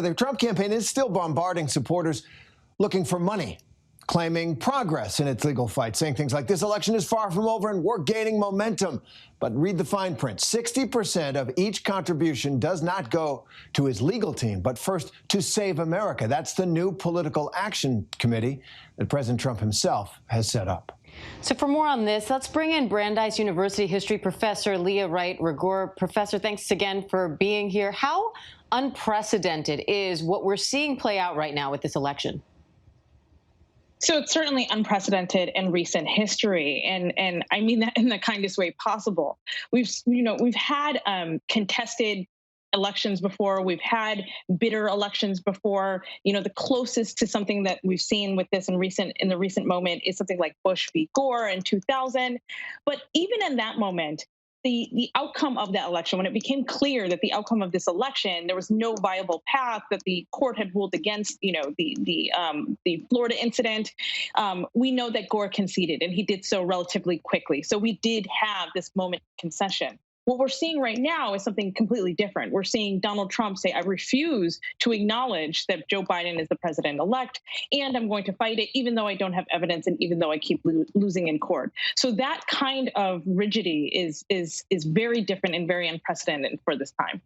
The Trump campaign is still bombarding supporters looking for money, claiming progress in its legal fight, saying things like this election is far from over and we're gaining momentum. But read the fine print. 60% of each contribution does not go to his legal team, but first to Save America. That's the new political action committee that President Trump himself has set up. So for more on this, let's bring in Brandeis University history professor LEAH RIGUEUR. Professor, thanks again for being here. How unprecedented is what we're seeing play out right now with this election? So it's certainly unprecedented in recent history, and I mean that in the kindest way possible. We've had contested elections before. We've had bitter elections before. The closest to something that we've seen with this in the recent moment is something like Bush v. Gore in 2000. But even in that moment, the outcome of that election, when it became clear that the outcome of this election, there was no viable path, that the court had ruled against, the Florida incident, we know that Gore conceded, and he did so relatively quickly. So we did have this moment of concession. What we're seeing right now is something completely different. We're seeing Donald Trump say, I refuse to acknowledge that Joe Biden is the president-elect, and I'm going to fight it even though I don't have evidence and even though I keep losing in court. So that kind of rigidity is very different and very unprecedented for this time.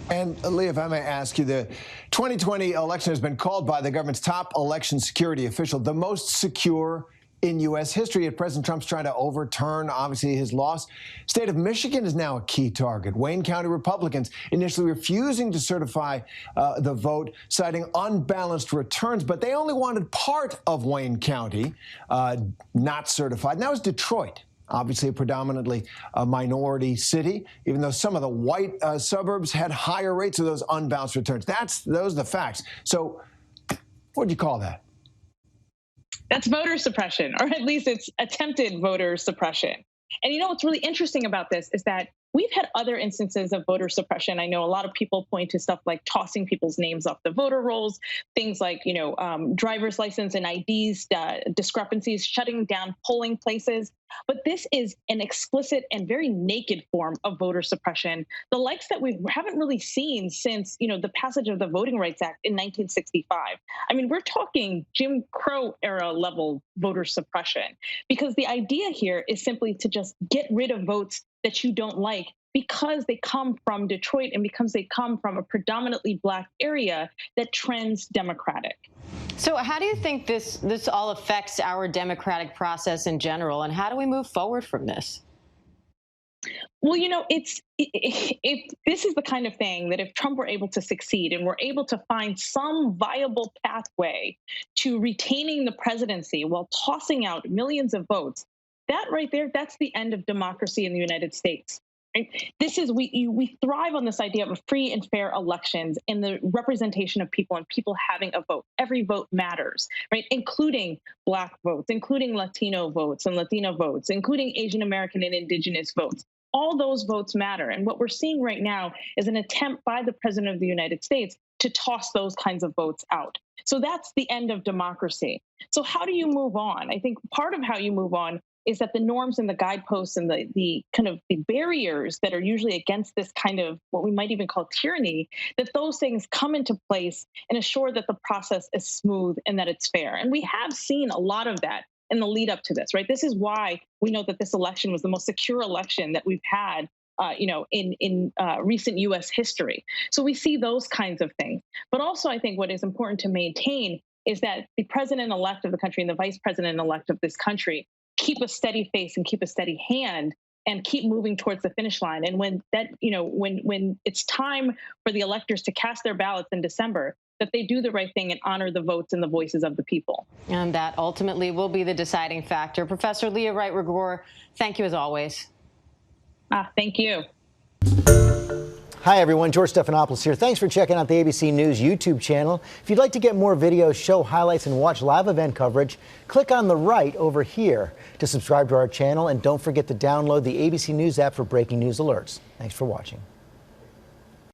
And LEAH, if I may ask you, the 2020 election has been called by the government's top election security official the most secure in U.S. history. President Trump's trying to overturn, obviously, his loss. State of Michigan is now a key target. Wayne County Republicans initially refusing to certify the vote, citing unbalanced returns, but they only wanted part of Wayne County not certified. Now it's Detroit, obviously a predominantly minority city, even though some of the white suburbs had higher rates of those unbalanced returns. Those are the facts. So what do you call that? That's voter suppression, or at least it's attempted voter suppression. And what's really interesting about this is that we've had other instances of voter suppression. I know a lot of people point to stuff like tossing people's names off the voter rolls, things like, driver's license and IDs discrepancies, shutting down polling places. But this is an explicit and very naked form of voter suppression, the likes that we haven't really seen since, the passage of the Voting Rights Act in 1965. I mean, we're talking Jim Crow era level voter suppression, because the idea here is simply to just get rid of votes that you don't like because they come from Detroit and because they come from a predominantly Black area that trends Democratic. So how do you think this all affects our democratic process in general, and how do we move forward from this? Well, this is the kind of thing that if Trump were able to succeed and were able to find some viable pathway to retaining the presidency while tossing out millions of votes, that right there, that's the end of democracy in the United States. Right? We thrive on this idea of free and fair elections and the representation of people and people having a vote. Every vote matters, right? Including Black votes, including Latino votes and Latina votes, including Asian American and Indigenous votes. All those votes matter. And what we're seeing right now is an attempt by the President of the United States to toss those kinds of votes out. So that's the end of democracy. So how do you move on? I think part of how you move on is that the norms and the guideposts and the kind of the barriers that are usually against this kind of what we might even call tyranny, that those things come into place and assure that the process is smooth and that it's fair. And we have seen a lot of that in the lead up to this, right? This is why we know that this election was the most secure election that we've had in recent U.S. history. So we see those kinds of things. But also, I think what is important to maintain is that the president-elect of the country and the vice president-elect of this country keep a steady face and keep a steady hand and keep moving towards the finish line. And when that, when it's time for the electors to cast their ballots in December, that they do the right thing and honor the votes and the voices of the people. And that ultimately will be the deciding factor. Professor LEAH RIGUEUR, thank you as always. Thank you. Hi, everyone. George Stephanopoulos here. Thanks for checking out the ABC News YouTube channel. If you'd like to get more videos, show highlights, and watch live event coverage, click on the right over here to subscribe to our channel. And don't forget to download the ABC News app for breaking news alerts. Thanks for watching.